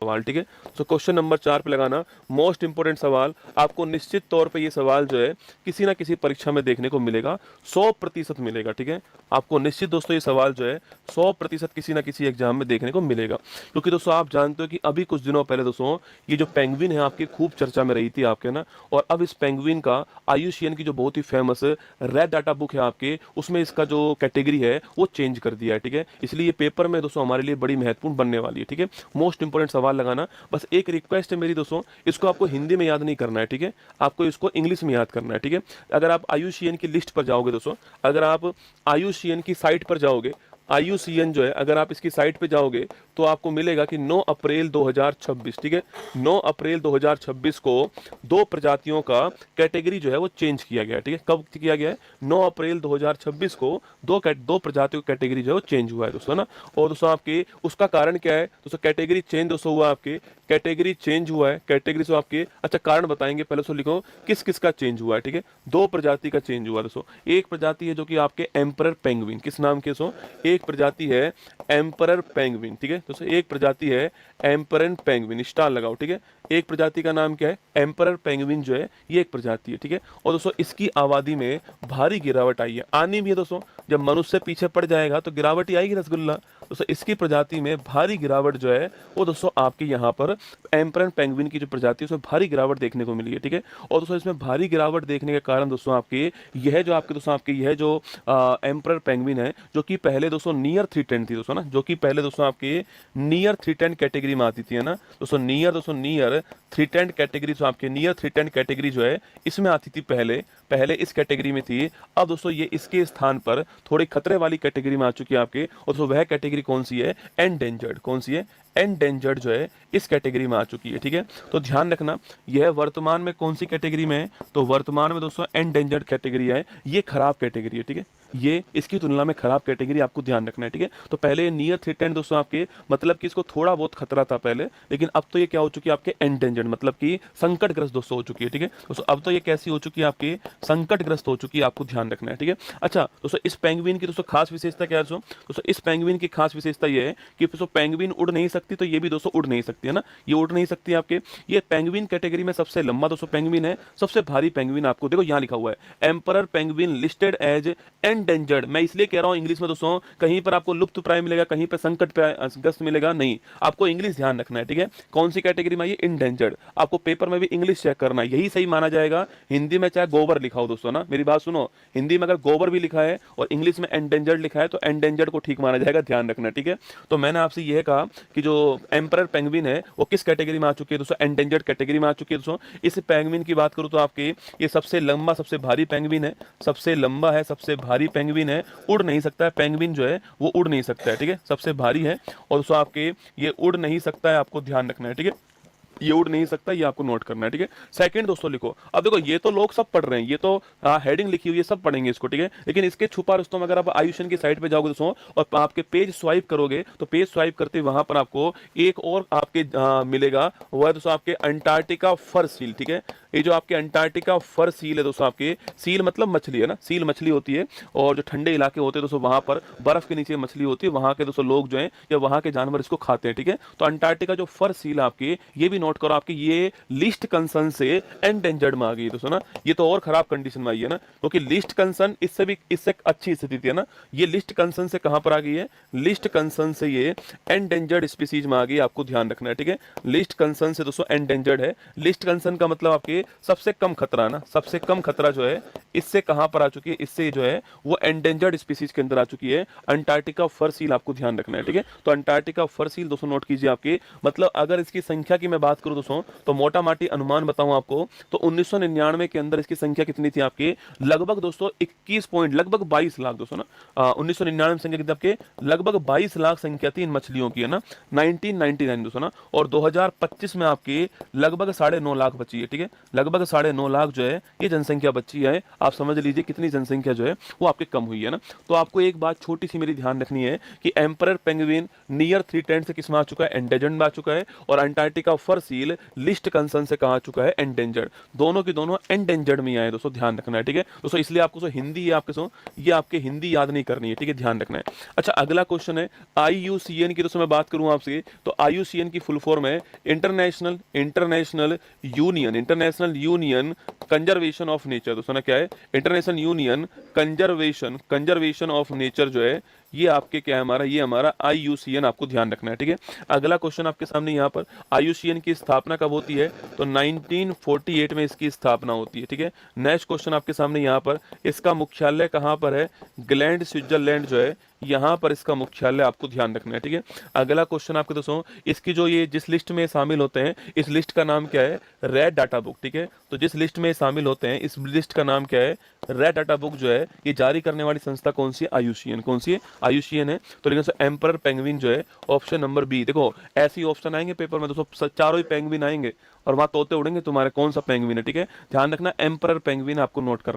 सवाल, ठीक है। तो क्वेश्चन नंबर 4 पे लगाना मोस्ट इंपोर्टेंट सवाल, आपको निश्चित तौर पे ये सवाल जो है किसी ना किसी परीक्षा में देखने को मिलेगा, 100% मिलेगा, ठीक है। आपको निश्चित दोस्तों ये सवाल जो है 100% किसी ना किसी एग्जाम में देखने को मिलेगा, क्योंकि दोस्तों आप जानते हो कि अभी कुछ दिनों पहले दोस्तों ये जो पेंगुइन है आपकी खूब चर्चा में रही थी आपके ना, और अब इस पेंगुइन का आयुषियन की जो बहुत ही फेमस रेड डाटा बुक है आपके, उसमें इसका जो कैटेगरी है वो चेंज कर दिया है, ठीक है। इसलिए ये पेपर में दोस्तों हमारे लिए बड़ी महत्वपूर्ण बनने वाली है, ठीक है। मोस्ट इंपोर्टेंट सवाल लगाना, बस एक रिक्वेस्ट है मेरी दोस्तों, इसको आपको हिंदी में याद नहीं करना है, ठीक है, आपको इसको इंग्लिश में याद करना है, ठीक है। अगर आप आयुषियन की लिस्ट पर जाओगे दोस्तों, अगर आप आयुषियन की साइट पर जाओगे, आयुसीएन जो है अगर आप इसकी साइट पे जाओगे तो आपको मिलेगा कि 9 अप्रैल 2026, ठीक है, 9 अप्रैल 2026 को दो प्रजातियों का कैटेगरी जो है वो चेंज किया गया है, ठीक है। कब किया गया है? 9 अप्रैल 2026 को दो प्रजातियों की कैटेगरी जो है वो चेंज हुआ है दोस्तों ना। और दोस्तों आपके उसका कारण क्या है दोस्तों? कैटेगरी चेंज दोस्तों हुआ आपके, कैटेगरी चेंज हुआ है, कैटेगरी से आपके अच्छा कारण बताएंगे, पहले तो लिखो किस किस का चेंज हुआ है, ठीक है। दो प्रजाति का चेंज हुआ दोस्तों, एक प्रजाति है जो कि आपके एम्परर पेंगुइन, किस नाम के सो, एक प्रजाति है एम्परर पेंगुइन, ठीक है दोस्तों, एक प्रजाति है एम्परर पेंगुइन, स्टार लगाओ, ठीक है। एक प्रजाति का नाम क्या है? एम्परर पेंगुइन जो है ये एक प्रजाति है, ठीक है। और दोस्तों इसकी आबादी में भारी गिरावट आई है, आनी भी है दोस्तों, जब मनुष्य पीछे पड़ जाएगा तो गिरावट ही आएगी रसगुल्ला। दोस्तों इसकी प्रजाति में भारी गिरावट जो है वो दोस्तों आपके यहाँ पर एम्परर पेंगुइन की जो प्रजाति है उसमें भारी गिरावट देखने को मिली है, ठीक है। और दोस्तों इसमें भारी गिरावट देखने के कारण दोस्तों आपके यह जो आपके दोस्तों आपके यह जो एम्परर पेंगुइन है जो कि पहले दोस्तों नियर 310 थी दोस्तों ना, जो कि पहले दोस्तों आपके नियर 310 कैटेगरी में आती थी, है ना दोस्तों, नियर 310 कैटेगरी, तो आपके नियर 310 कैटेगरी जो है इसमें आती थी, पहले पहले इस कैटेगरी में थी। अब दोस्तों ये इसके स्थान पर थोड़ी खतरे वाली कैटेगरी में आ चुकी है आपके, और दोस्तों वह कैटेगरी कौन सी है? एंडेंजर्ड, कौन सी है? एंडेंजर्ड जो है इस कैटेगरी में आ चुकी है, ठीक है। तो ध्यान रखना यह वर्तमान में कौन सी कैटेगरी में है? तो वर्तमान में दोस्तों एंडेंजर्ड कैटेगरी है, ये खराब कैटेगरी है, ठीक है, ये इसकी तुलना में खराब कैटेगरी, आपको ध्यान रखना है, ठीक है। तो पहले नियर 310 दोस्तों आपके मतलब कि इसको थोड़ा बहुत खतरा था पहले, लेकिन अब तो ये क्या हो चुकी है आपके? एंडेंजर्ड, मतलब कि संकटग्रस्त दोस्तों हो चुकी है, ठीक है दोस्तों। अब तो ये कैसी हो चुकी है आपके? संकटग्रस्त हो चुकी है, आपको ध्यान रखना है, ठीक है। अच्छा दोस्तों इस पेंगुइन की दोस्तों खास विशेषता क्या है दोस्तों? इस पेंगुइन की खास विशेषता ये है कि दोस्तों पेंगुइन उड़ नहीं सकती, तो ये भी दोस्तों उड़ नहीं सकती, है ना, ये उड़ नहीं सकती आपके। ये पेंगुइन कैटेगरी में सबसे लंबा दोस्तों पेंगुइन है, सबसे भारी पेंगुइन, आपको देखो यहाँ लिखा हुआ है emperor penguin listed as endangered. मैं इसलिए कह रहा हूं इंग्लिश में दोस्तों, कहीं पर आपको लुप्त प्राय मिलेगा, कहीं पर संकट ग्रस्त मिलेगा, नहीं, आपको इंग्लिश ध्यान रखना है, ठीक है। कौन सी कैटेगरी में? ये एंडेंजर्ड। आपको पेपर में भी इंग्लिश चेक करना है, यही सही माना जाएगा। हिंदी में चाहे गोबर लिखा हो दोस्तों ना, मेरी बात सुनो, हिंदी में अगर गोबर भी लिखा है और इंग्लिश में एंडेंजर्ड लिखा है तो एंडेंजर्ड को ठीक माना जाएगा, ध्यान रखना, ठीक है। तो मैंने आपसे यह कहा कि जो एम्परर पेंगुइन है वो किस कैटेगरी में आ चुकी है दोस्तों? एंडेंजर्ड कैटेगरी में आ चुकी है दोस्तों। इस पेंगुइन की बात करूं तो आपके ये सबसे लंबा सबसे भारी पेंगुइन है, सबसे लंबा है, सबसे भारी पेंगुइन है, उड़ नहीं सकता है पेंगुइन जो है वो उड़ नहीं सकता है, ठीक है, सबसे भारी है, और दोस्तों आपके ये उड़ नहीं सकता है, आपको ध्यान रखना है, ठीक है, ये उड़ नहीं सकता, ये आपको नोट करना है, ठीक है। सेकंड दोस्तों लिखो, अब देखो ये तो लोग सब पढ़ रहे हैं, ये तो हेडिंग लिखी हुई है, सब पढ़ेंगे इसको, ठीक है, लेकिन इसके छुपा दोस्तों अगर आप आयुषन की साइट पे जाओगे दोस्तों और आपके पेज स्वाइप करोगे तो पेज स्वाइप करते वहां पर आपको एक और आपके मिलेगा, वह दोस्तों आपके अंटार्कटिका फर सील, ठीक है। ये जो आपके अंटार्कटिका फर सील है दोस्तों, आपके सील मतलब मछली, है ना, सील मछली होती है, और जो ठंडे इलाके होते हैं दोस्तों वहां पर बर्फ के नीचे मछली होती है, वहां के दोस्तों लोग जो है या वहां के जानवर इसको खाते हैं, ठीक है। तो अंटार्कटिका जो फर सील आपके, ये भी नोट करो, आपकी ये लिस्ट कंसर्न से एंडेंजर्ड में आ गई दोस्तों ना, ये तो और खराब कंडीशन में आई है ना, क्योंकि लिस्ट कंसर्न इससे अच्छी स्थिति थी, है ना, ये लिस्ट कंसर्न से कहां पर आ गई है? लिस्ट कंसर्न से ये एंडेंजर्ड स्पीसीज में आ गई, आपको ध्यान रखना है, ठीक है। लिस्ट कंसर्न से दोस्तों एंडेंजर्ड है, लिस्ट कंसर्न का मतलब आपके सबसे कम खतरा ना, सबसे कम खतरा जो है इससे कहां पर आ चुकी है? इससे जो है वो एंडेंजर्ड स्पीसीज के अंदर आ चुकी है, अंटार्कटिका फर सील, आपको ध्यान रखना है, ठीक है। तो अंटार्कटिका फर सील दोस्तों नोट कीजिए आपके, मतलब अगर इसकी संख्या की मैं बात करूं दोस्तों तो मोटा माटी अनुमान बताऊं आपको तो 1999 के अंदर इसकी संख्या कितनी थी आपके? लगभग दोस्तों 21 पॉइंट, लगभग 22 लाख दोस्तों ना, 1999 में संख्या कितनी आपके? लगभग 22 लाख संख्या थी इन मछलियों की, है ना, 1999 दोस्तों ना, और 2025 में आपके लगभग 9.5 लाख बची है, ठीक है, लगभग 9.5 लाख जो है ये जनसंख्या बची है। आप समझ लीजिए कितनी जनसंख्या जो है वो आपके कम हुई है ना। तो आपको एक बात छोटी सी मेरी ध्यान रखनी है कि एम्परर पेंगुइन नियर 310 से किस में आ चुका है? एंडेंजर्ड में आ चुका है, और Antarctica fur seal least concern से कहा चुका है एंडेंजर्ड। दोनों की दोनों एंडेंजर्ड में आए दोस्तों, ध्यान रखना है, ठीक है दोस्तों। इसलिए आपको सो हिंदी ये आपके हिंदी याद नहीं करनी है, ठीक है, ध्यान रखना है। अच्छा, अगला क्वेश्चन है IUCN की। दोस्तों मैं बात करूं आपसे तो IUCN की फुल फॉर्म है international union conservation of nature. दोस्तों ना क्या है, international union conservation of nature जो है ये आपके क्या है, हमारा IUCN, आपको ध्यान रखना है, ठीक है। अगला क्वेश्चन आपके सामने यहाँ पर, IUCN की स्थापना कब होती है, तो 1948 में इसकी स्थापना होती है, ठीक है। नेक्स्ट क्वेश्चन आपके सामने यहाँ पर, इसका मुख्यालय कहाँ पर है, ग्लैंड स्विट्जरलैंड जो है यहाँ पर इसका मुख्यालय, आपको ध्यान रखना है, ठीक है। अगला क्वेश्चन आपके दोस्तों, इसकी जो ये जिस लिस्ट में शामिल होते हैं, इस लिस्ट का नाम क्या है, रेड डाटा बुक, ठीक है। तो जिस लिस्ट में शामिल होते हैं, इस लिस्ट का नाम क्या है, रेड डाटा बुक जो है ये जारी करने वाली संस्था कौन सी है, IUCN। कौन सी है, IUCN है। तो लेकिन एम्परर पेंगुइन जो है, ऑप्शन नंबर बी। देखो ऐसे ही ऑप्शन आएंगे पेपर में दोस्तों, चारों ही पेंगुइन आएंगे और वहां तोते उड़ेंगे, तुम्हारे कौन सा पेंगुइन है, ठीक है, ध्यान रखना, एम्परर पेंगुइन आपको नोट करना।